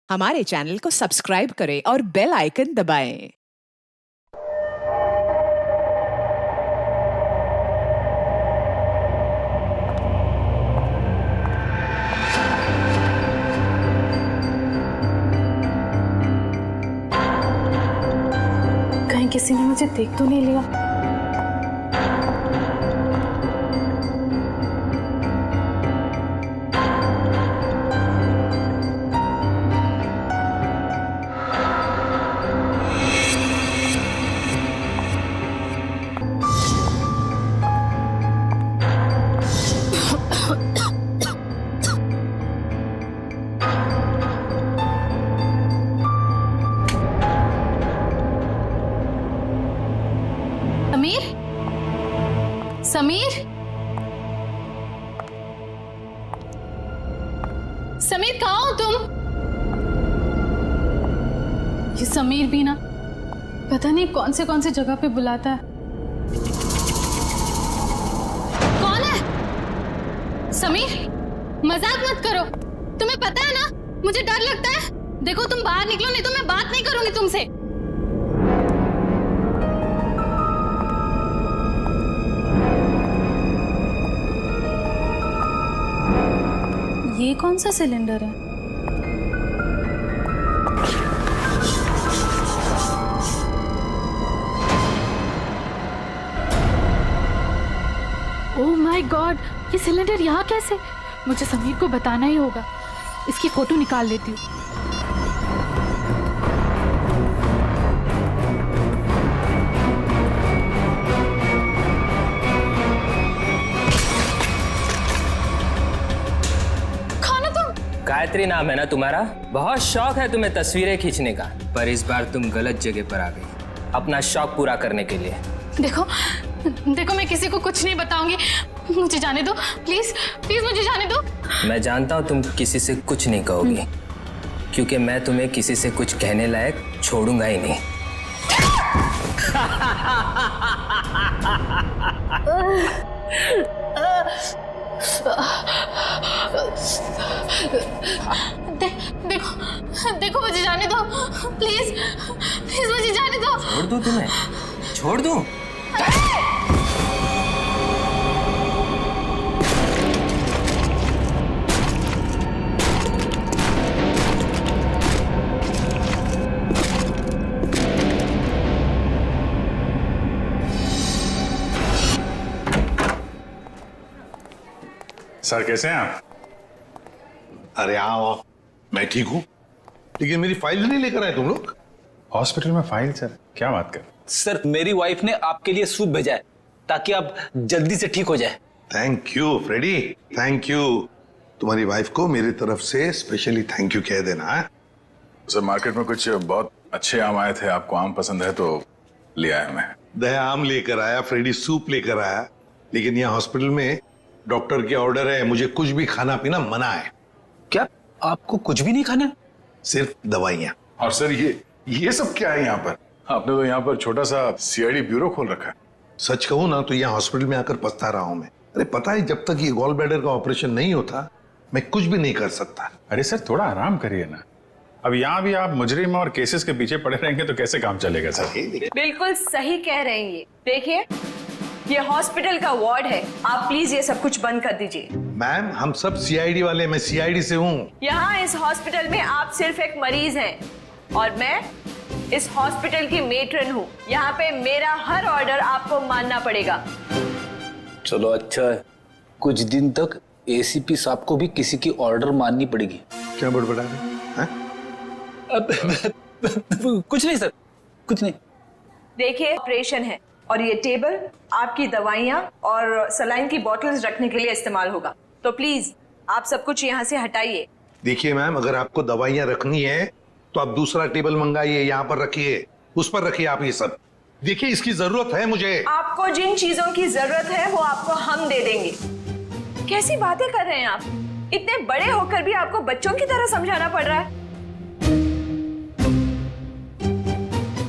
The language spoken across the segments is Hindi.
हमारे चैनल को सब्सक्राइब करें और बेल आइकन दबाएं। कहीं किसी ने मुझे देख तो नहीं लिया। समीर, समीर, समीर कहाँ हो तुम? ये समीर भी ना पता नहीं कौन से जगह पे बुलाता है। कौन है? समीर, मजाक मत करो। तुम्हें पता है ना मुझे डर लगता है। देखो तुम बाहर निकलो नहीं तो मैं बात नहीं करूंगी तुमसे। ये कौन सा सिलेंडर है? ओह माय गॉड, ये सिलेंडर यहाँ कैसे? मुझे समीर को बताना ही होगा। इसकी फोटो निकाल लेती हूँ। गायत्री नाम है ना तुम्हारा? बहुत शौक है तुम्हें तस्वीरें खींचने का, पर इस बार तुम गलत जगह पर आ गई अपना शौक पूरा करने के लिए। देखो देखो, मैं किसी को कुछ नहीं बताऊंगी। मुझे जाने दो प्लीज, प्लीज मुझे जाने दो। मैं जानता हूँ तुम किसी से कुछ नहीं कहोगी, क्योंकि मैं तुम्हें किसी से कुछ कहने लायक छोड़ूंगा ही नहीं। देखो देखो, मुझे जाने दो प्लीज, प्लीज मुझे जाने दो। छोड़ दूं तुम्हें? छोड़ दूं? सर कैसे हैं आप? अरे आओ, मैं ठीक हूँ, लेकिन मेरी फाइल नहीं लेकर आए तुम लोग। हॉस्पिटल में फाइल? सर क्या बात कर? सर मेरी वाइफ ने आपके लिए सूप भेजा है ताकि आप जल्दी से ठीक हो जाए। Thank you Freddy, thank you. तुम्हारी वाइफ को मेरी तरफ से स्पेशली थैंक यू कह देना है। सर मार्केट में कुछ बहुत अच्छे आम आए थे, आपको आम पसंद है तो ले आया मैं। दया आम लेकर आया, फ्रेडी सूप लेकर आया, लेकिन यहाँ हॉस्पिटल में डॉक्टर के ऑर्डर है, मुझे कुछ भी खाना पीना मना है। क्या आपको कुछ भी नहीं खाना? सिर्फ दवाइयाँ। और सर ये सब क्या है यहाँ पर? आपने तो यहाँ पर छोटा सा सीआईडी ब्यूरो खोल रखा है। सच कहूँ ना तो यहाँ हॉस्पिटल में आकर पछता रहा हूँ मैं। अरे पता है, जब तक ये गॉल ब्लैडर का ऑपरेशन नहीं होता मैं कुछ भी नहीं कर सकता। अरे सर थोड़ा आराम करिए ना। अब यहाँ भी आप मुजरिम और केसेस के पीछे पड़े रहेंगे तो कैसे काम चलेगा सर? बिल्कुल सही कह रहे हैं ये। देखिए ये हॉस्पिटल का वार्ड है, आप प्लीज ये सब कुछ बंद कर दीजिए। मैम हम सब सीआईडी वाले, मैं सीआईडी से हूँ। यहाँ इस हॉस्पिटल में आप सिर्फ एक मरीज हैं और मैं इस हॉस्पिटल की मेट्रन हूँ। यहाँ पे मेरा हर ऑर्डर आपको मानना पड़ेगा। चलो अच्छा है, कुछ दिन तक एसीपी साहब को भी किसी की ऑर्डर माननी पड़ेगी। क्या बड़बड़ा रहे हैं? कुछ नहीं सर, कुछ नहीं। देखिए ऑपरेशन है और ये टेबल आपकी दवाइयाँ और सलाइन की बोतल्स रखने के लिए इस्तेमाल होगा, तो प्लीज आप सब कुछ यहाँ से हटाइए। देखिए मैम, अगर आपको दवाइयाँ रखनी है तो आप दूसरा टेबल मंगाइए, यहाँ पर रखिए, उस पर रखिए आप ये सब। देखिए इसकी जरूरत है मुझे। आपको जिन चीजों की जरूरत है वो आपको हम दे देंगे। कैसी बातें कर रहे हैं आप? इतने बड़े होकर भी आपको बच्चों की तरह समझाना पड़ रहा है।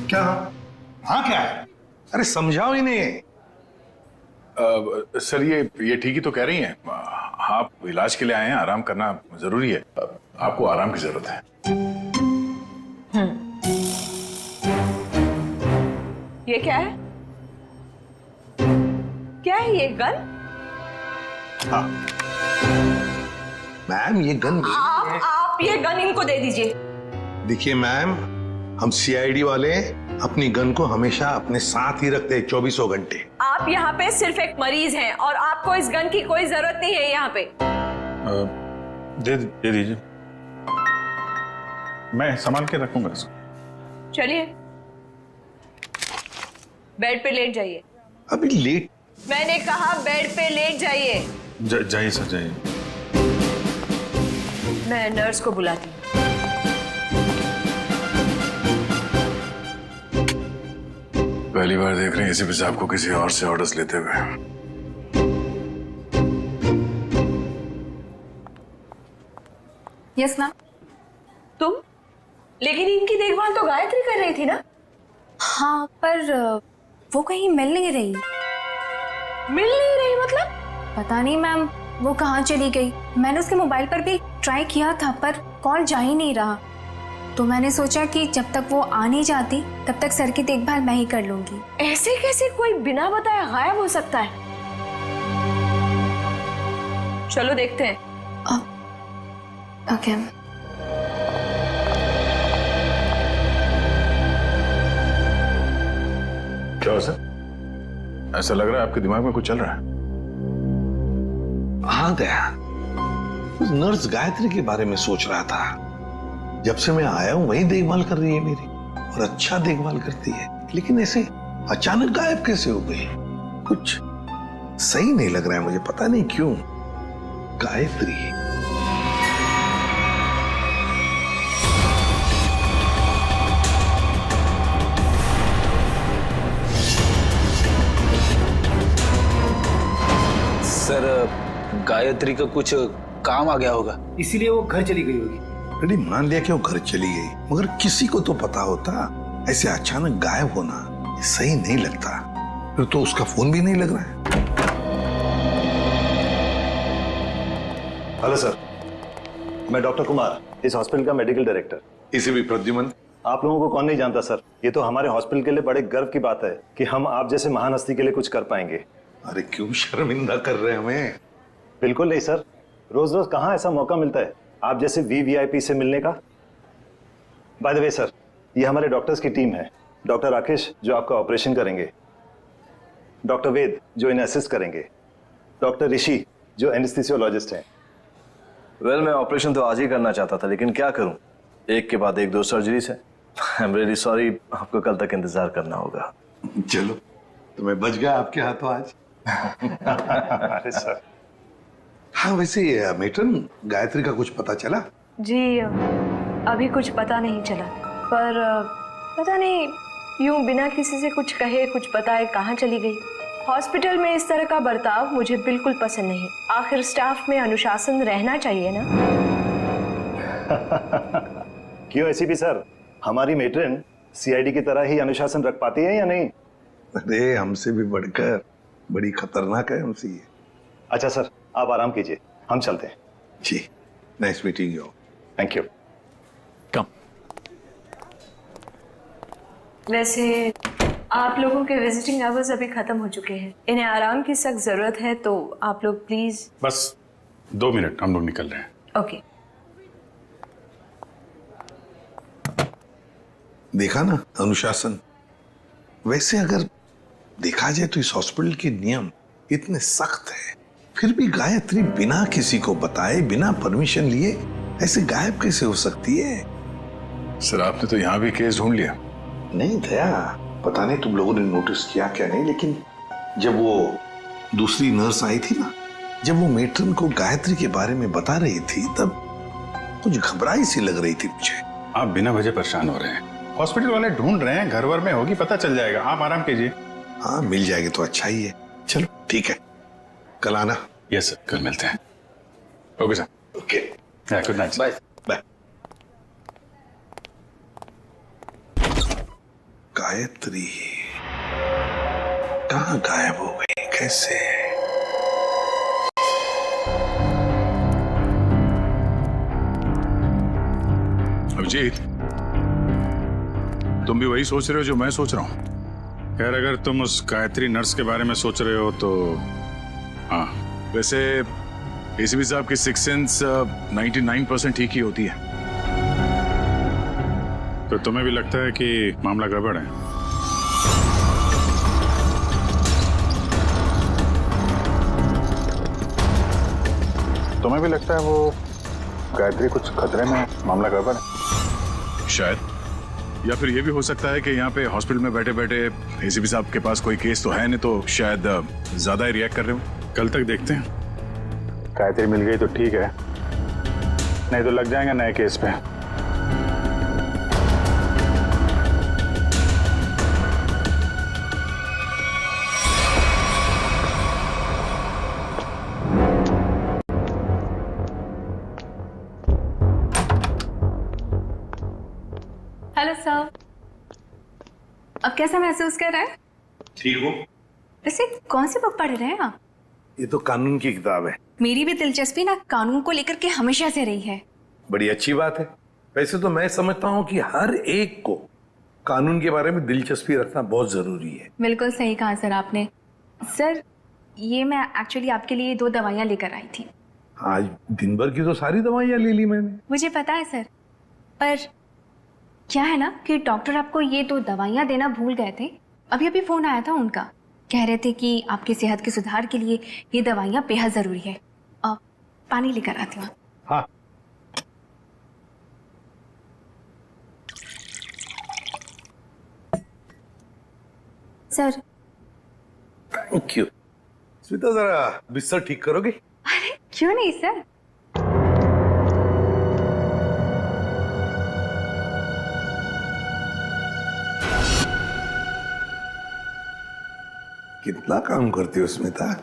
क्या? हाँ क्या है? अरे समझाओ इन्हें। सर ये ठीक ही तो कह रही हैं। आप इलाज के लिए आए हैं, आराम करना जरूरी है। आपको आराम की जरूरत है। ये क्या है? क्या है ये गन? हाँ मैम, ये गन आप ये गन इनको दे दीजिए। देखिए मैम, हम सीआईडी वाले अपनी गन को हमेशा अपने साथ ही रखते हैं 24 घंटे। आप यहाँ पे सिर्फ एक मरीज हैं और आपको इस गन की कोई जरूरत नहीं है यहाँ पे। दे दीजिए, मैं संभाल के रखूंगा इसको। चलिए बेड पे लेट जाइए। अभी लेट? मैंने कहा बेड पे लेट जाइए। जाइए सर, जाइए। मैं नर्स को बुलाती हूँ। पहली बार देख रहे हैं एसीपी साहब को किसी और से ऑर्डर्स लेते हुए। Yes ma'am. तुम? लेकिन इनकी देखभाल तो गायत्री कर रही थी ना? हाँ, पर वो कहीं मिल नहीं रही। मिल नहीं रही मतलब? पता नहीं मैम, वो कहाँ चली गई। मैंने उसके मोबाइल पर भी ट्राई किया था पर कॉल जा ही नहीं रहा। तो मैंने सोचा कि जब तक वो आ नहीं जाती तब तक सर की देखभाल मैं ही कर लूंगी। ऐसे कैसे कोई बिना बताए गायब हो सकता है? चलो देखते हैं। ओके। क्या हो सर, ऐसा लग रहा है आपके दिमाग में कुछ चल रहा है? हाँ दया, उस नर्स गायत्री के बारे में सोच रहा था। जब से मैं आया हूं वही देखभाल कर रही है मेरी, और अच्छा देखभाल करती है, लेकिन ऐसे अचानक गायब कैसे हो गई? कुछ सही नहीं लग रहा है मुझे, पता नहीं क्यों। गायत्री सर, गायत्री का कुछ काम आ गया होगा, इसीलिए वो घर चली गई होगी। अरे मान लिया कि वो घर चली गई, मगर किसी को तो पता होता। ऐसे अचानक गायब होना सही नहीं लगता। फिर तो उसका फोन भी नहीं लग रहा है। हेलो सर, मैं डॉक्टर कुमार, इस हॉस्पिटल का मेडिकल डायरेक्टर। इसे भी प्रद्युमन। आप लोगों को कौन नहीं जानता सर, ये तो हमारे हॉस्पिटल के लिए बड़े गर्व की बात है कि हम आप जैसे महान हस्ती के लिए कुछ कर पाएंगे। अरे क्यों शर्मिंदा कर रहे हैं हमें? बिल्कुल नहीं सर, रोज रोज कहाँ ऐसा मौका मिलता है आप जैसे वीवीआईपी से मिलने का। बाय द वे सर, ये हमारे डॉक्टर्स की टीम है। डॉक्टर राकेश जो आपका ऑपरेशन करेंगे, डॉक्टर वेद जो इन्हें असिस्ट करेंगे, डॉक्टर ऋषि जो एनेस्थीसियोलॉजिस्ट हैं। वेल, मैं ऑपरेशन तो आज ही करना चाहता था, लेकिन क्या करूं, एक के बाद एक 2 सर्जरीज है। आई एम रियली सॉरी, आपको कल तक इंतजार करना होगा। चलो, तो मैं बच गया आपके हाथों आज। अरे सर। हाँ वैसे मेट्रन, गायत्री का कुछ पता चला? जी अभी कुछ पता नहीं चला, पर पता नहीं यूं बिना किसी से कुछ कहे कुछ बताए कहाँ चली गई। हॉस्पिटल में इस तरह का बर्ताव मुझे बिल्कुल पसंद नहीं। आखिर स्टाफ में अनुशासन रहना चाहिए ना। क्यों एसीपी सर, हमारी मेट्रन सीआईडी की तरह ही अनुशासन रख पाती है या नहीं? अरे हमसे भी बढ़कर बड़ी खतरनाक है हमसे ये। अच्छा सर, आप आराम कीजिए, हम चलते हैं। जी, nice meeting you. Thank you. Come. वैसे आप लोगों के विजिटिंग आवर्स अभी खत्म हो चुके हैं, इन्हें आराम की सख्त जरूरत है, तो आप लोग प्लीज। बस 2 मिनट, हम लोग निकल रहे हैं। ओके। देखा ना अनुशासन। वैसे अगर देखा जाए तो इस हॉस्पिटल के नियम इतने सख्त हैं, फिर भी गायत्री बिना किसी को बताए, बिना परमिशन लिए ऐसे गायब कैसे हो सकती है? सर, आपने तो यहाँ भी केस ढूंढ लिया। नहीं दया, पता नहीं तुम लोगों ने नोटिस किया क्या नहीं, लेकिन जब वो दूसरी नर्स आई थी ना, जब वो मेट्रन को गायत्री के बारे में बता रही थी, तब कुछ घबराई सी लग रही थी मुझे। आप बिना वजह परेशान हो रहे हैं, हॉस्पिटल वाले ढूंढ रहे हैं, घर वर में होगी, पता चल जाएगा, आप आराम कीजिए। हाँ मिल जाएगी तो अच्छा ही है। चलो ठीक है, कल आना। यस सर, कल मिलते हैं। Okay sir. Okay, good night. Bye. Bye. Gayatri कहाँ गायब हो गई, कैसे? अभिजीत, तुम भी वही सोच रहे हो जो मैं सोच रहा हूँ? खैर, अगर तुम उस गायत्री नर्स के बारे में सोच रहे हो तो हाँ। वैसे एसीपी साहब की सिक्स सेंस 99% ठीक ही होती है। तो तुम्हें भी लगता है कि मामला गड़बड़ है? तुम्हें भी लगता है वो गायत्री कुछ खतरे में है, मामला गड़बड़ है? शायद, या फिर ये भी हो सकता है कि यहाँ पे हॉस्पिटल में बैठे बैठे एसीपी साहब के पास कोई केस तो है नहीं, तो शायद ज्यादा ही रिएक्ट कर रहे हो। कल तक देखते हैं। गायत्री मिल गई तो ठीक है, नहीं तो लग जाएंगे नए केस पे। हेलो सर, अब कैसा महसूस कर रहे हैं? ठीक हो? वैसे कौन सी बुक पढ़ रहे हैं आप? ये तो कानून की किताब है। मेरी भी दिलचस्पी ना कानून को लेकर के हमेशा से रही है। बड़ी अच्छी बात है। वैसे तो मैं समझता हूँ कि हर एक को कानून के बारे में दिलचस्पी रखना बहुत जरूरी है। बिल्कुल सही कहा सर आपने। सर, ये मैं एक्चुअली आपके लिए 2 दवाइयाँ लेकर आई थी। आज दिन भर की तो सारी दवाइयाँ ले ली मैंने। मुझे पता है सर, पर क्या है ना कि डॉक्टर आपको ये 2 दवाइयाँ देना भूल गए थे। अभी अभी फोन आया था उनका, कह रहे थे कि आपकी सेहत के सुधार के लिए ये दवाइयाँ बेहद जरूरी है। अब पानी लेकर आती हूँ। हाँ। सर। Thank you. स्मिता, जरा बिस्तर ठीक करोगे? अरे क्यों नहीं सर। कितना काम करती हो स्मिता?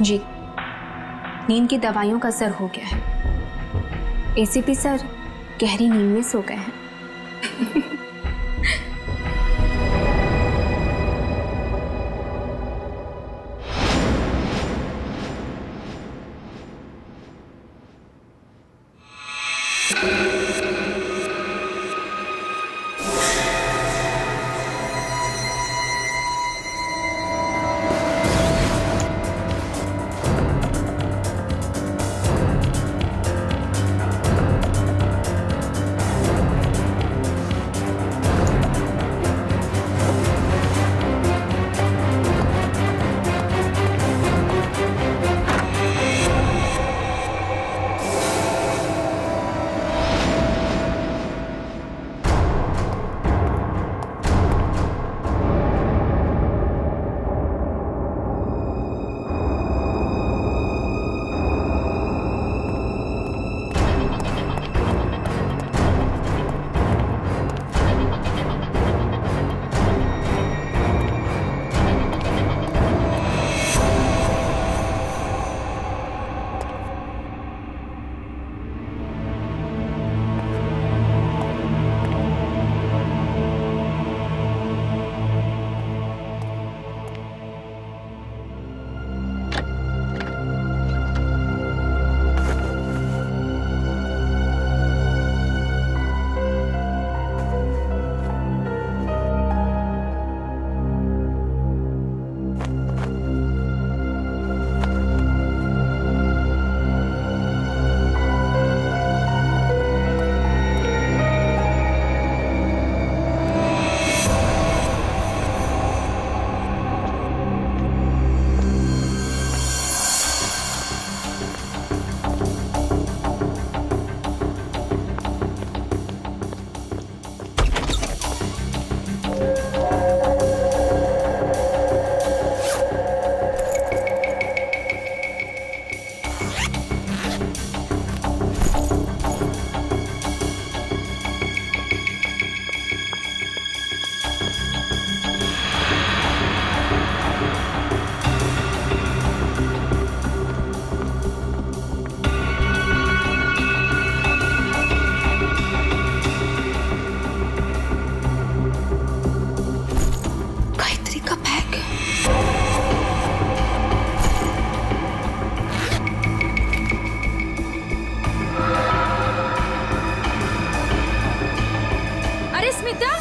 जी, नींद की दवाइयों का असर हो गया है। एसीपी सर गहरी नींद में सो गए हैं।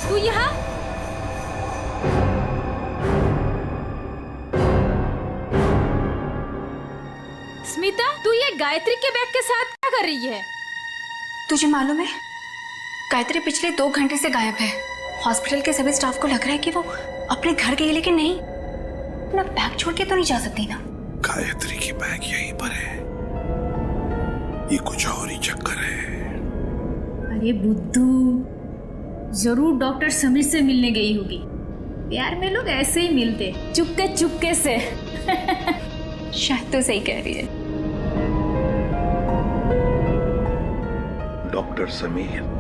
तू यहाँ? स्मिता, तू ये गायत्री के बैग के साथ क्या कर रही है? तुझे मालूम है, गायत्री पिछले 2 घंटे से गायब है। हॉस्पिटल के सभी स्टाफ को लग रहा है कि वो अपने घर गई, लेकिन नहीं, अपना बैग छोड़ के तो नहीं जा सकती ना। गायत्री की बैग यहीं पर है, ये कुछ और ही चक्कर है। अरे बुद्धू, जरूर डॉक्टर समीर से मिलने गई होगी। प्यार में लोग ऐसे ही मिलते, चुपके चुपके से। शायद तो सही कह रही है। डॉक्टर समीर,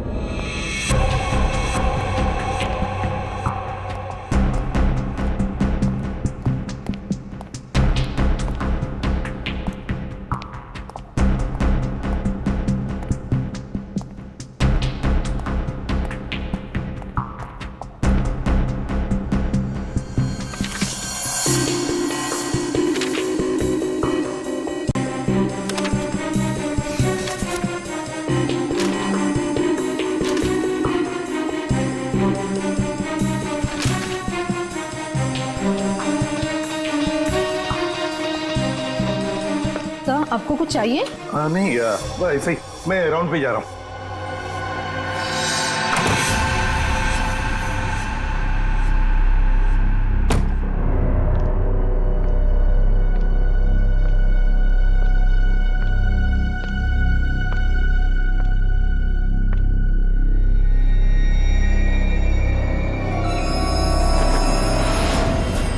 आपको कुछ चाहिए? नहीं, ऐसे ही मैं राउंड पे जा रहा हूँ।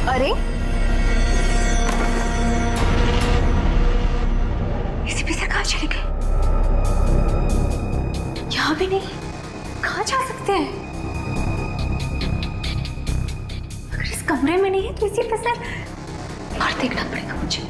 अरे कहाँ चले गए? यहाँ भी नहीं, कहाँ जा सकते हैं? अगर इस कमरे में नहीं है तो इसी पे सर बाहर देखना पड़ेगा मुझे।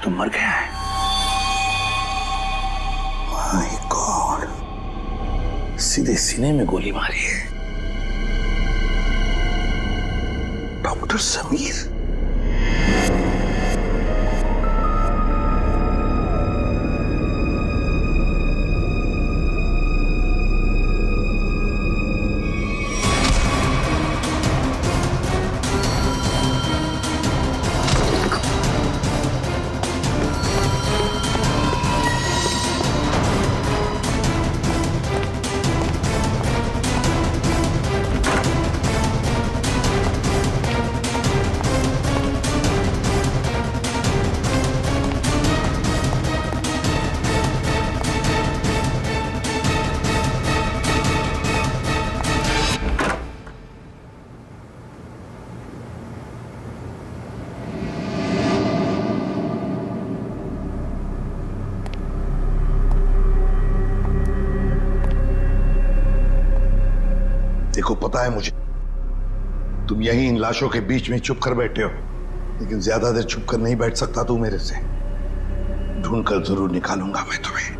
तो मर गया है। माय गॉड, सीधे सीने में गोली मारी है। डॉक्टर समीर, देखो पता है मुझे तुम यहीं इन लाशों के बीच में चुप कर बैठे हो, लेकिन ज्यादा देर चुप कर नहीं बैठ सकता तू मेरे से। ढूंढ कर जरूर निकालूंगा मैं तुम्हें।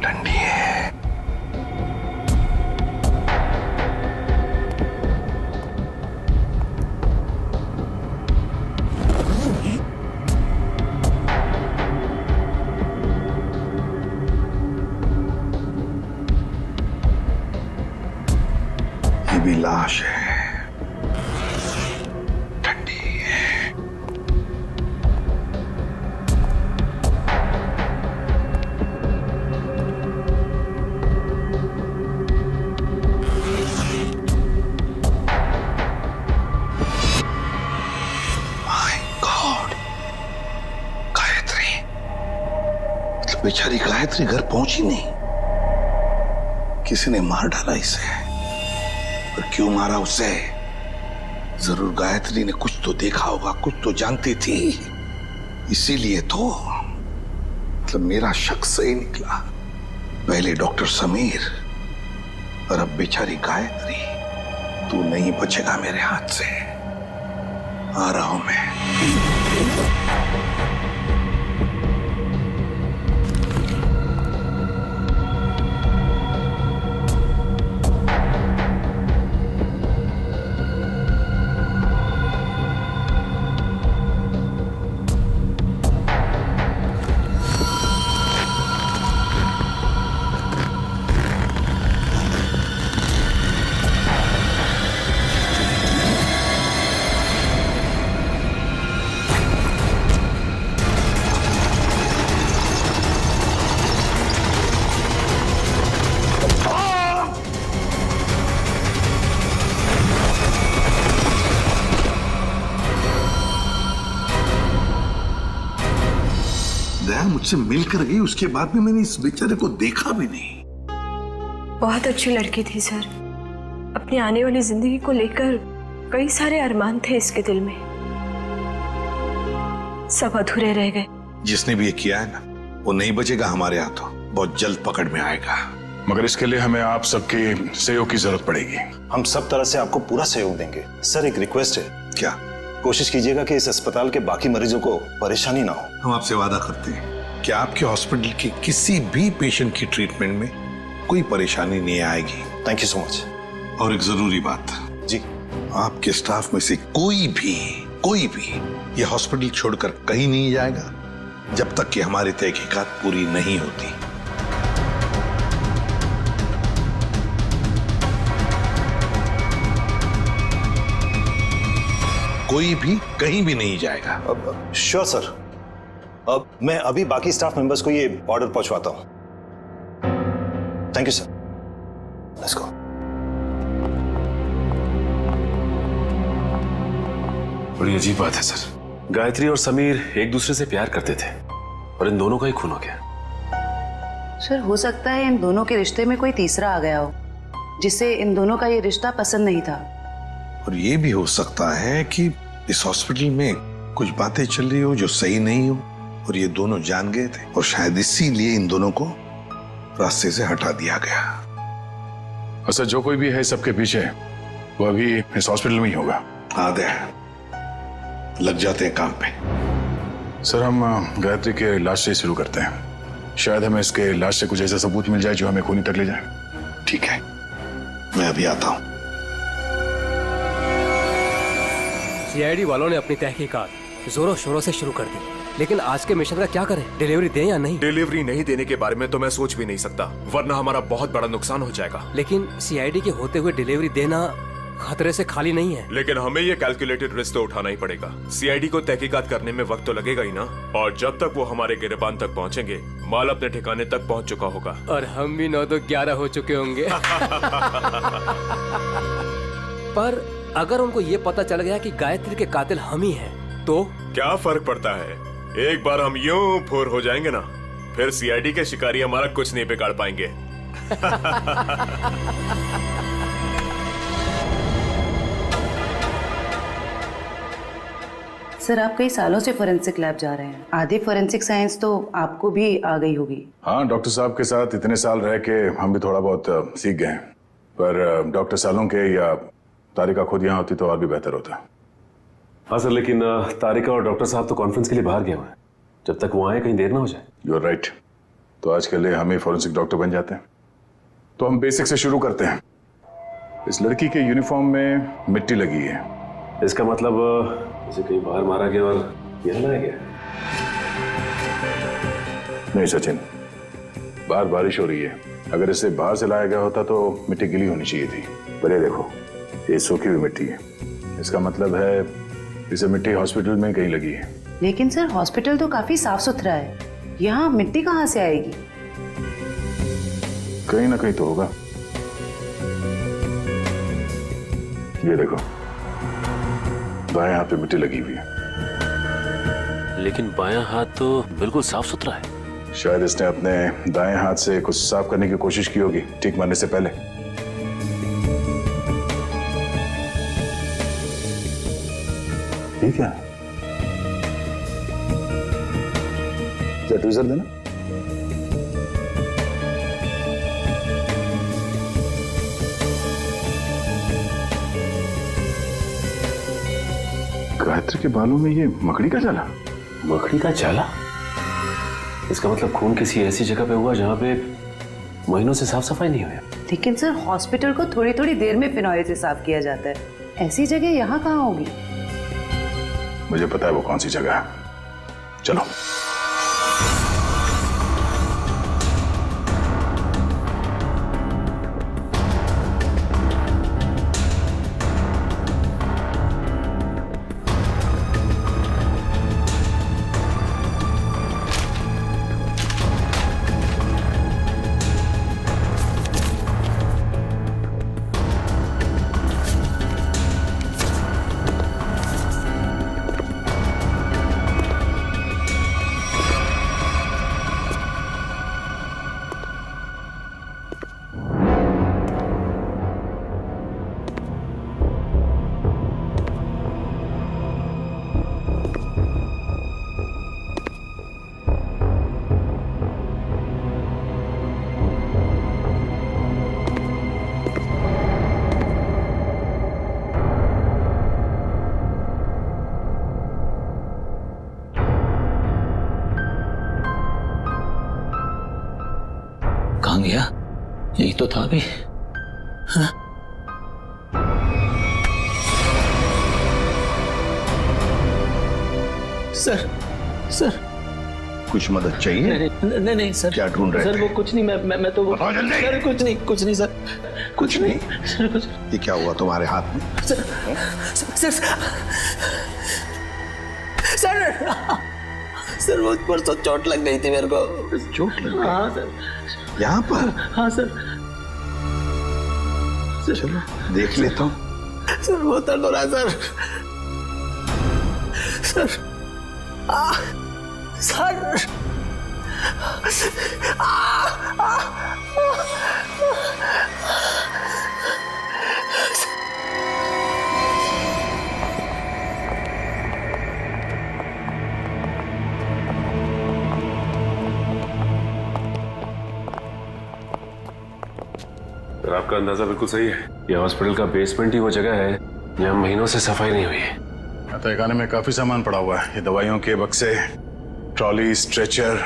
ठंडी है। ये भी लाश है, ठंडी है। माय गॉड, गायत्री, मतलब बेचारी गायत्री घर पहुंची नहीं। किसी ने मार डाला इसे। और क्यों मारा उसे? जरूर गायत्री ने कुछ तो देखा होगा, कुछ तो जानती थी, इसीलिए तो। मतलब मेरा शक सही निकला। पहले डॉक्टर समीर और अब बेचारी गायत्री। तू नहीं बचेगा मेरे हाथ से। आ रहा हूं मैं। दया मुझसे मिलकर गई, उसके बाद भी मैंने इस बेचारे को देखा भी नहीं। बहुत अच्छी लड़की थी सर। अपनी आने वाली जिंदगी को लेकर कई सारे अरमान थे इसके दिल में, सब अधूरे रह गए। जिसने भी ये किया है ना, वो नहीं बचेगा हमारे हाथों। बहुत जल्द पकड़ में आएगा। मगर इसके लिए हमें आप सबके सहयोग की जरूरत पड़ेगी। हम सब तरह से आपको पूरा सहयोग देंगे। सर एक रिक्वेस्ट है। क्या? कोशिश कीजिएगा कि इस अस्पताल के बाकी मरीजों को परेशानी ना हो। हम आपसे वादा करते हैं कि आपके हॉस्पिटल के किसी भी पेशेंट की ट्रीटमेंट में कोई परेशानी नहीं आएगी। Thank you so much. और एक जरूरी बात जी, आपके स्टाफ में से कोई भी ये हॉस्पिटल छोड़कर कहीं नहीं जाएगा जब तक कि हमारी तहकीकात पूरी नहीं होती। कोई भी कहीं भी नहीं जाएगा। Sure sir. अब मैं अभी बाकी स्टाफ मेंबर्स को ये ऑर्डर पहुंचवाता हूं। Thank you sir. Let's go. बड़ी अजीब बात है सर। गायत्री और समीर एक दूसरे से प्यार करते थे और इन दोनों का ही खून हो गया। सर हो सकता है इन दोनों के रिश्ते में कोई तीसरा आ गया हो, जिससे इन दोनों का ये रिश्ता पसंद नहीं था। और ये भी हो सकता है कि इस हॉस्पिटल में कुछ बातें चल रही हो जो सही नहीं हो और ये दोनों जान गए थे और शायद इसीलिए इन दोनों को रास्ते से हटा दिया गया। अच्छा, जो कोई भी है सबके पीछे, वो अभी इस हॉस्पिटल में ही होगा। आधे लग जाते हैं काम पे। सर हम गायत्री के लाश से शुरू करते हैं। शायद हमें इसके लाश से कुछ ऐसा सबूत मिल जाए जो हमें खूनी तक ले जाए। ठीक है, मैं अभी आता हूं। सीआईडी वालों ने अपनी तहकीकात जोरों शोरों से शुरू कर दी, लेकिन आज के मिशन का क्या करें? डिलीवरी दें या नहीं? डिलीवरी नहीं देने के बारे में तो मैं सोच भी नहीं सकता, वरना हमारा बहुत बड़ा नुकसान हो जाएगा। लेकिन सीआईडी के होते हुए डिलीवरी देना खतरे से खाली नहीं है। लेकिन हमें ये कैलकुलेटेड रिस्क तो उठाना ही पड़ेगा। सीआईडी को तहकीकात करने में वक्त तो लगेगा ही ना, और जब तक वो हमारे गिरबान तक पहुंचेंगे, माल अपने ठिकाने तक पहुंच चुका होगा और हम भी 9 तो 11 हो चुके होंगे। पर अगर उनको ये पता चल गया कि गायत्री के कातिल हम ही हैं, तो क्या फर्क पड़ता है? एक बार हम यूं फुर हो जाएंगे ना, फिर सीआईडी के शिकारी हमारा कुछ नहीं बिगाड़ पाएंगे। सर आप कई सालों से फोरेंसिक लैब जा रहे हैं, आधी फोरेंसिक साइंस तो आपको भी आ गई होगी। हाँ, डॉक्टर साहब के साथ इतने साल रह के हम भी थोड़ा बहुत सीख गए हैं, पर डॉक्टर सालों के या तारिका खुद यहाँ होती तो और भी बेहतर होता। हाँ सर, लेकिन तारिका और डॉक्टर साहब तो कॉन्फ्रेंस के लिए बाहर गए हुए हैं, जब तक वो आए कहीं देर ना हो जाए। You are right. तो आज के लिए हम ही फॉरेंसिक डॉक्टर बन जाते हैं। तो हम बेसिक से शुरू करते हैं। इस लड़की के यूनिफॉर्म में मिट्टी लगी है, इसका मतलब इसे कहीं बाहर मारा गया और यहाँ लाया गया। नहीं सचिन, बाहर बारिश हो रही है, अगर इसे बाहर से लाया गया होता तो मिट्टी गिली होनी चाहिए थी। पर ये देखो, ये सूखी हुई मिट्टी है, इसका मतलब है इसे मिट्टी हॉस्पिटल में कहीं लगी है। लेकिन सर हॉस्पिटल तो काफी साफ सुथरा है, यहाँ मिट्टी कहाँ से आएगी? कहीं ना कहीं तो होगा। ये देखो, बाएं हाथ पे मिट्टी लगी हुई है। लेकिन बायां हाथ तो बिल्कुल साफ सुथरा है। शायद इसने अपने दाएं हाथ से कुछ साफ करने की कोशिश की होगी ठीक मारने से पहले। ठीक है, ट्वीजर देना। गायत्री के बालों में ये मकड़ी का जाला। मकड़ी का जाला? इसका मतलब खून किसी ऐसी जगह पे हुआ जहाँ पे महीनों से साफ सफाई नहीं हुई। लेकिन सर हॉस्पिटल को थोड़ी थोड़ी देर में फिनॉइल से साफ किया जाता है, ऐसी जगह यहाँ कहाँ होगी? मुझे पता है वो कौन सी जगह है, चलो। कहाँ गया? यही तो था अभी। हाँ? सर, सर कुछ मदद चाहिए? नहीं नहीं सर। क्या ढूंढ रहे थे? सर वो कुछ नहीं, मैं तो बताओ जल्दी। सर कुछ नहीं सर, कुछ नहीं सर, कुछ। ये क्या हुआ तुम्हारे हाथ में? सर सर सर सर वो परसों चोट लग गई थी मेरे को। चोट लग गई? हाँ सर। यहाँ पर? हाँ सर। चलो देख लेता हूँ। सर बहुत दर्द हो रहा है सर। सर सर आपका अंदाजा बिल्कुल सही है। ये हॉस्पिटल का बेसमेंट ही वो जगह है जहाँ महीनों से सफाई नहीं हुई है। तहखाने में काफी सामान पड़ा हुआ है, ये दवाइयों के बक्से, ट्रॉली, स्ट्रेचर।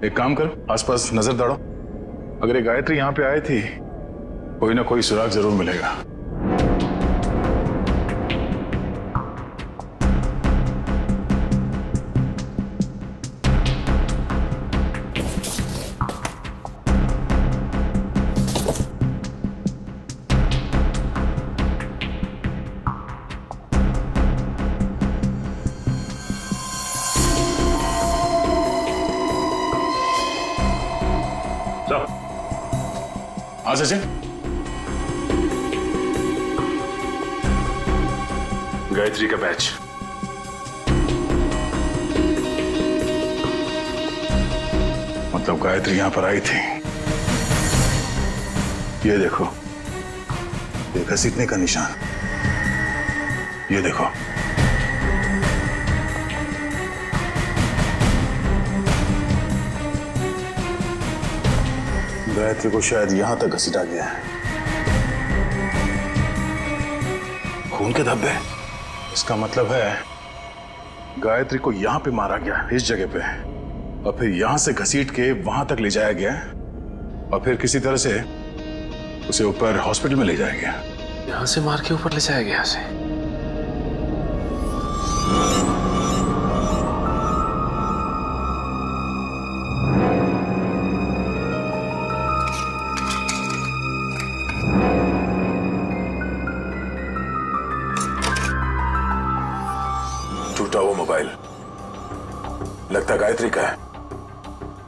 एक काम करो, आसपास नजर दौड़ो, अगर ये गायत्री यहाँ पे आई थी कोई ना कोई सुराग जरूर मिलेगा। हाँ सचिन, गायत्री का बैच। मतलब गायत्री यहां पर आई थी। ये देखो, ये घसीटने का निशान, ये देखो। गायत्री को शायद यहां तक घसीटा गया है। खून के धब्बे, इसका मतलब है गायत्री को यहां पे मारा गया, इस जगह पे, और फिर यहां से घसीट के वहां तक ले जाया गया, और फिर किसी तरह से उसे ऊपर हॉस्पिटल में ले जाया गया। यहां से मार के ऊपर ले जाया गया यहां से। टूटा वो मोबाइल लगता गायत्री का है।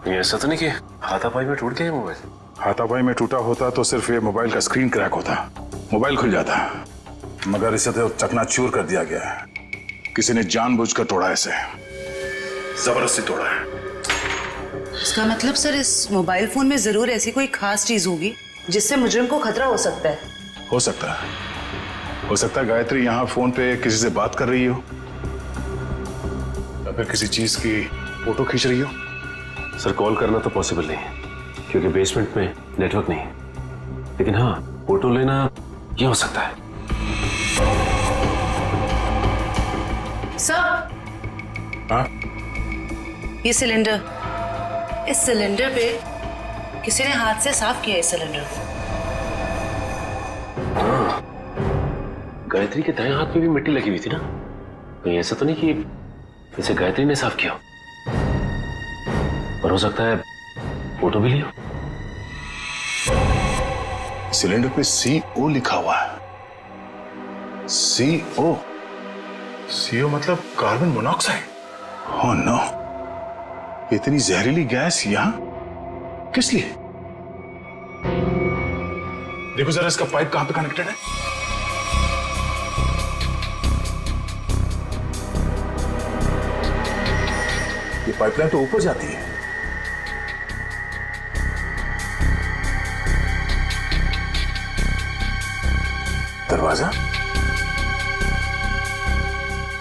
ये ऐसा तो नहीं कि हाथापाई में टूट गया ये मोबाइल? हाथापाई में टूटा होता तो सिर्फ ये मोबाइल का स्क्रीन क्रैक होता, मोबाइल खुल जाता, मगर इसे तो चकनाचूर कर दिया गया है। किसी ने जानबूझकर तोड़ा है इसे, जबरदस्ती तोड़ा है। इसका मतलब सर इस मोबाइल फोन में जरूर ऐसी कोई खास चीज होगी जिससे मुजरिम को खतरा हो सकता है। हो सकता है, हो सकता है गायत्री यहाँ फोन पे किसी से बात कर रही हो या फिर किसी चीज की फोटो खींच रही हो। सर कॉल करना तो पॉसिबल नहीं है क्योंकि बेसमेंट में नेटवर्क नहीं है, लेकिन हाँ फोटो लेना ये हो सकता है। सर हाँ, ये सिलेंडर, इस सिलेंडर पे किसी ने हाथ से साफ किया इस सिलेंडर को। हाँ, गायत्री के दाएं हाथ में भी मिट्टी लगी हुई थी ना, कहीं ऐसा तो नहीं कि इसे गायत्री ने साफ किया, और हो सकता है फोटो भी लियो। सिलेंडर पे CO लिखा हुआ है। CO, CO मतलब कार्बन मोनोऑक्साइड। ओह नो, इतनी जहरीली गैस यहां किस लिए? देखो जरा इसका पाइप कहां पे कनेक्टेड है। ये पाइपलाइन तो ऊपर जाती है। दरवाजा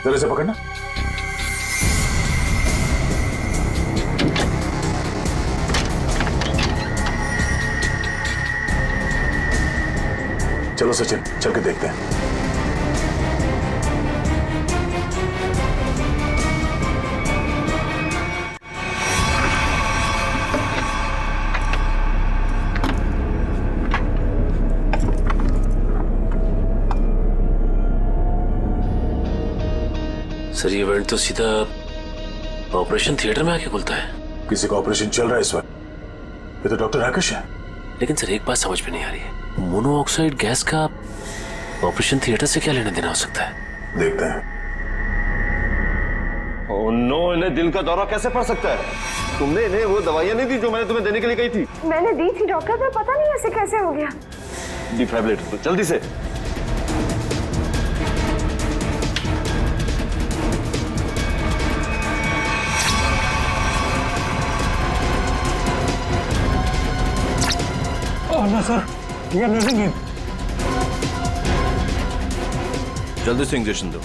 जरा से पकड़ना। चलो सचिन, चल के देखते हैं। सर ये इवेंट तो सीधा ऑपरेशन थिएटर में आके खुलता है। किसी का ऑपरेशन चल रहा है इस वक्त। ये तो डॉक्टर राकेश है। लेकिन सर एक बात समझ में नहीं आ रही है, मोनोऑक्साइड गैस का ऑपरेशन थिएटर से क्या लेना देना हो सकता है? देखते हैं। ओह नो, इन्हें दिल का दौरा कैसे पड़ सकता है? तुमने इन्हें वो दवाइयां नहीं दी जो मैंने तुम्हें देने के लिए कही थी? मैंने दी थी डॉक्टर, पर पता नहीं ऐसे कैसे हो गया। डिफाइब्रिलेटर तो जल्दी से। ना सर, ये नहीं। जल्दी से इंजेक्शन दो।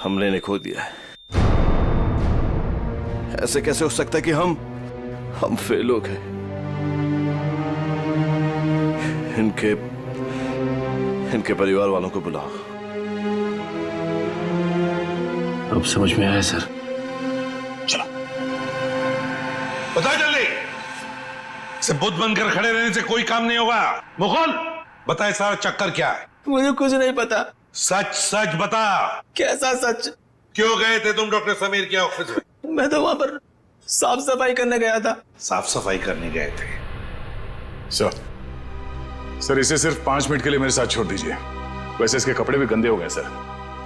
हमने इन्हें खो दिया है। ऐसे कैसे हो सकता है कि हम फेल हो गए? इनके परिवार वालों को बुलाओ। अब समझ में आया सर। चलो बताओ जल्दी। से बुद्ध बनकर खड़े रहने से कोई काम नहीं होगा। मुकुल बताए सारा चक्कर क्या है? मुझे कुछ नहीं पता। सच सच बता। कैसा सच? क्यों गए थे तुम डॉक्टर समीर के ऑफिस में? मैं तो वहां पर साफ सफाई करने गया था। साफ सफाई करने गए थे? सर इसे सिर्फ 5 मिनट के लिए मेरे साथ छोड़ दीजिए। वैसे इसके कपड़े भी गंदे हो गए सर।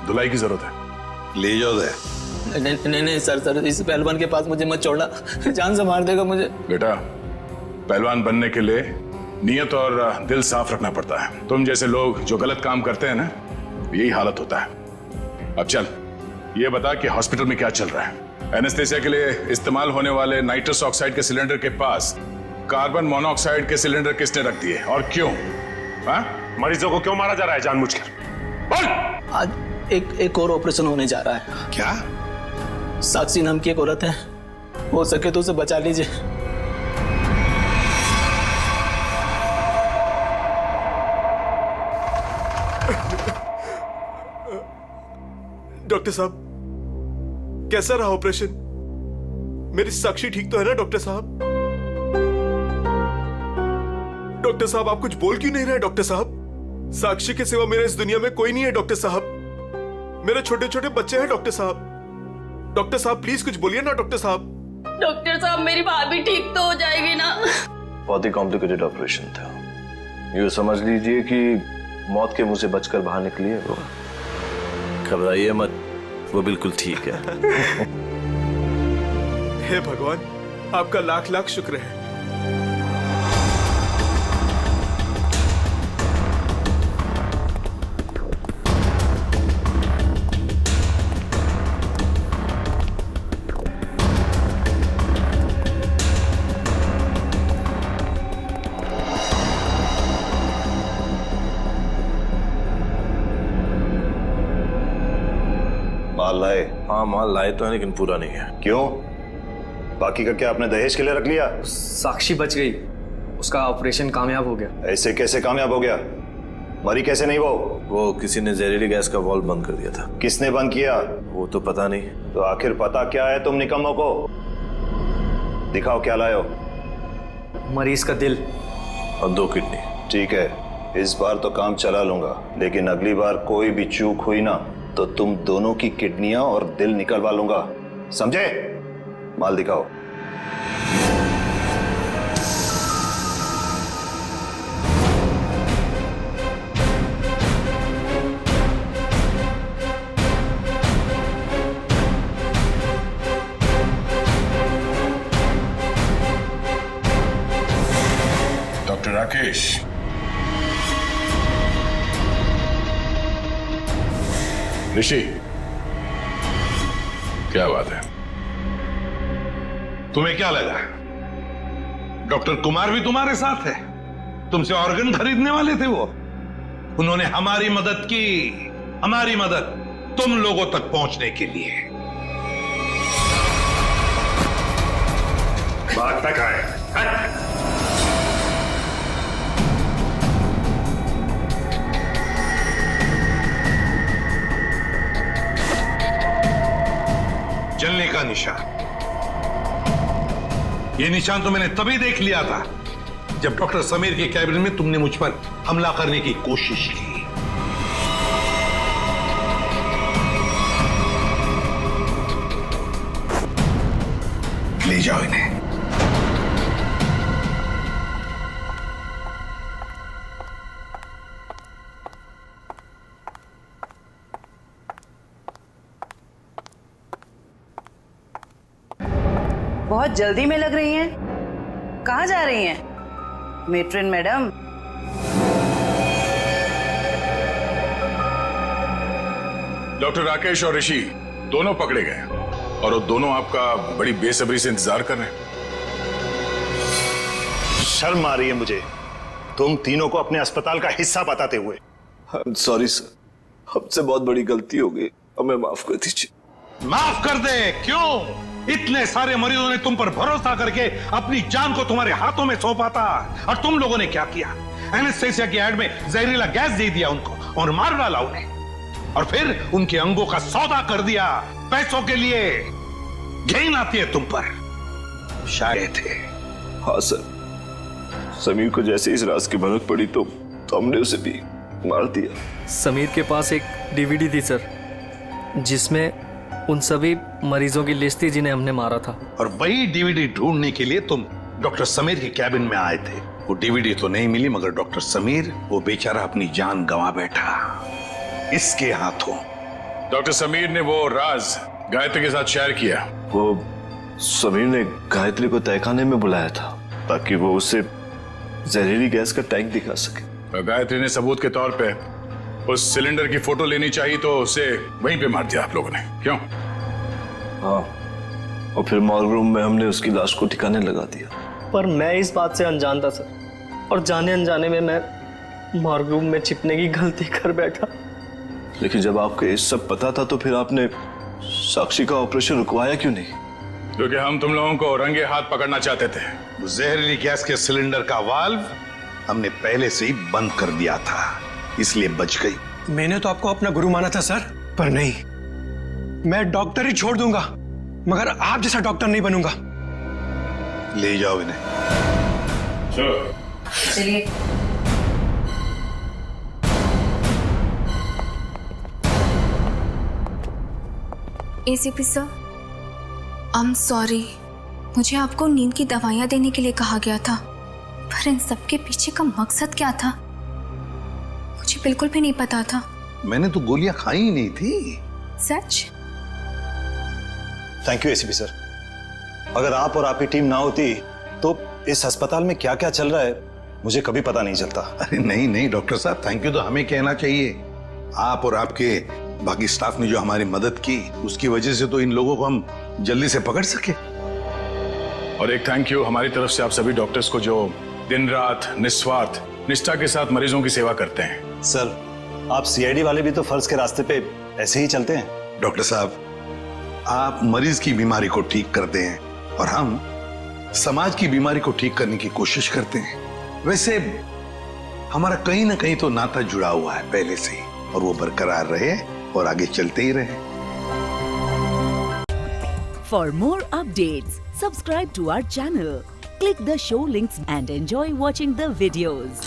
धुलाई की जरूरत है। ले जाओ दे। नहीं सर, इस पहलवान के पास मुझे मत छोड़ना, जान से मार देगा मुझे। बेटा, पहलवान बनने के लिए नियत और दिल साफ रखना पड़ता है। तुम जैसे लोग जो गलत काम करते हैं ना, यही हालत होता है। अब चल, ये बता कि हॉस्पिटल में क्या चल रहा है। एनेस्थेसिया के लिए इस्तेमाल होने वाले नाइट्रस ऑक्साइड के सिलेंडर के पास कार्बन मोनोऑक्साइड के सिलेंडर किसने रख दिए और क्यों? मरीजों को क्यों मारा जा रहा है जानबूझकर? बोल। आज एक और ऑपरेशन होने जा रहा है। क्या? साक्षी नाम की एक औरत है, हो सके तो उसे बचा लीजिए। डॉक्टर साहब, कैसा रहा ऑपरेशन? मेरी साक्षी ठीक तो है ना डॉक्टर साहब? डॉक्टर साहब, आप कुछ बोल क्यों नहीं रहे? डॉक्टर साहब, साक्षी के सिवा मेरे इस दुनिया में कोई नहीं है डॉक्टर साहब। मेरे छोटे छोटे बच्चे हैं डॉक्टर साहब। डॉक्टर साहब प्लीज कुछ बोलिए ना डॉक्टर साहब। डॉक्टर साहब, मेरी भाभी ठीक तो हो जाएगी ना? बहुत ही कॉम्प्लिकेटेड ऑपरेशन था। यूँ समझ लीजिए कि मौत के मुंह से बचकर बाहर निकली है वो। घबराइए मत, वो बिल्कुल ठीक है। हे भगवान, आपका लाख लाख शुक्र है। माल लाए? हाँ, माल लाए तो है लेकिन पूरा नहीं है। क्यों? बाकी का क्या आपने दहेज के लिए रख लिया? साक्षी बच गई, उसका ऑपरेशन कामयाब हो गया। ऐसे कैसे कामयाब हो गया? मरी कैसे नहीं वो किसी ने जहरीली गैस का वाल्व बंद कर दिया था। किसने बंद किया? वो तो पता नहीं। तो आखिर पता क्या है तुम निकम्मों को? दिखाओ क्या लाए हो। मरीज का दिल और 2 किडनी। ठीक है, इस बार तो काम चला लूंगा, लेकिन अगली बार कोई भी चूक हुई ना तो तुम दोनों की किडनियां और दिल निकलवा लूंगा, समझे? माल दिखाओ। डॉक्टर राकेश, ऋषि, क्या बात है? तुम्हें क्या लगा डॉक्टर कुमार भी तुम्हारे साथ है? तुमसे ऑर्गन खरीदने वाले थे वो। उन्होंने हमारी मदद की, हमारी मदद तुम लोगों तक पहुंचने के लिए। बात तक आए। जलने का निशान, ये निशान तो मैंने तभी देख लिया था जब डॉक्टर समीर के कैबिन में तुमने मुझ पर हमला करने की कोशिश की। ले जाओ इन्हें। बहुत जल्दी में लग रही हैं। कहाँ जा रही हैं मेट्रन मैडम? डॉक्टर राकेश और ऋषि दोनों पकड़े गए और वो दोनों आपका बड़ी बेसब्री से इंतजार कर रहे हैं। शर्म आ रही है मुझे तुम तीनों को अपने अस्पताल का हिस्सा बताते हुए। सॉरी सर, हमसे बहुत बड़ी गलती हो गई, हमें माफ कर दीजिए। माफ कर दे? क्यों? इतने सारे मरीजों ने तुम पर भरोसा करके अपनी जान को तुम्हारे हाथों में सौंपा था और तुम लोगों ने क्या किया? एनेस्थेसिया की एड में जहरीला गैस दे दिया उनको और मार डाला उन्हें, और फिर उनके अंगों का सौदा कर दिया पैसों के लिए। घिन आती है तुम पर। शायद थे। हाँ सर, समीर को जैसे इस राज की भनक पड़ी तो हमने उसे भी मार दिया। समीर के पास एक डीवीडी थी सर, जिसमें उन सभी मरीजों की लिस्ट थी जिन्हें हमने मारा था। और वही डीवीडी ढूंढने के लिए तुम डॉक्टर समीर के कैबिन में आए थे। वो डीवीडी तो नहीं मिली, मगर डॉक्टर समीर वो बेचारा अपनी जान गंवा बैठा इसके हाथों। डॉक्टर समीर ने वो राज गायत्री के साथ शेयर किया। वो समीर ने गायत्री को तहखाने में बुलाया था ताकि वो उसे जहरीली गैस का टैंक दिखा सके। और गायत्री ने सबूत के तौर पे उस सिलेंडर की फोटो लेनी चाहिए तो उसे वहीं पे मार दिया आप लोगों ने, क्यों? हाँ, और फिर मॉर्ग रूम में हमने उसकी लाश को ठिकाने लगा दिया। पर मैं इस बात से अनजान था सर, और जाने अनजाने में मैं मॉर्ग रूम में छिपने की गलती कर बैठा। लेकिन जब आपको ये सब पता था तो फिर आपने साक्षी का ऑपरेशन रुकवाया क्यों नहीं? क्योंकि हम तुम लोगों को रंगे हाथ पकड़ना चाहते थे। वो जहरीली गैस के सिलेंडर का वाल्व हमने पहले से ही बंद कर दिया था, इसलिए बच गई। मैंने तो आपको अपना गुरु माना था सर, पर नहीं, मैं डॉक्टर ही छोड़ दूंगा मगर आप जैसा डॉक्टर नहीं बनूंगा। ले जाओ इन्हें। चलिए। ACP sir, I am sorry, मुझे आपको नींद की दवाइयाँ देने के लिए कहा गया था, पर इन सब के पीछे का मकसद क्या था मुझे बिल्कुल भी नहीं पता था। मैंने तो गोलियां खाई ही नहीं थी। सच? Thank you ACP sir. अगर आप और आपकी टीम ना होती तो इस अस्पताल में क्या क्या चल रहा है मुझे कभी पता नहीं चलता। अरे नहीं नहीं डॉक्टर साहब, थैंक यू तो हमें कहना चाहिए। आप और आपके बाकी स्टाफ ने जो हमारी मदद की उसकी वजह से तो इन लोगों को हम जल्दी से पकड़ सके। और एक थैंक यू हमारी तरफ से आप सभी डॉक्टर्स को जो दिन रात निस्वार्थ निष्ठा के साथ मरीजों की सेवा करते हैं। सर, आप सीआईडी वाले भी तो फर्ज के रास्ते पे ऐसे ही चलते हैं। डॉक्टर साहब, आप मरीज की बीमारी को ठीक करते हैं और हम समाज की बीमारी को ठीक करने की कोशिश करते हैं। वैसे हमारा कहीं ना कहीं तो नाता जुड़ा हुआ है पहले से ही, और वो बरकरार रहे और आगे चलते ही रहे। For more updates, subscribe to our channel, click the show links and enjoy watching the videos.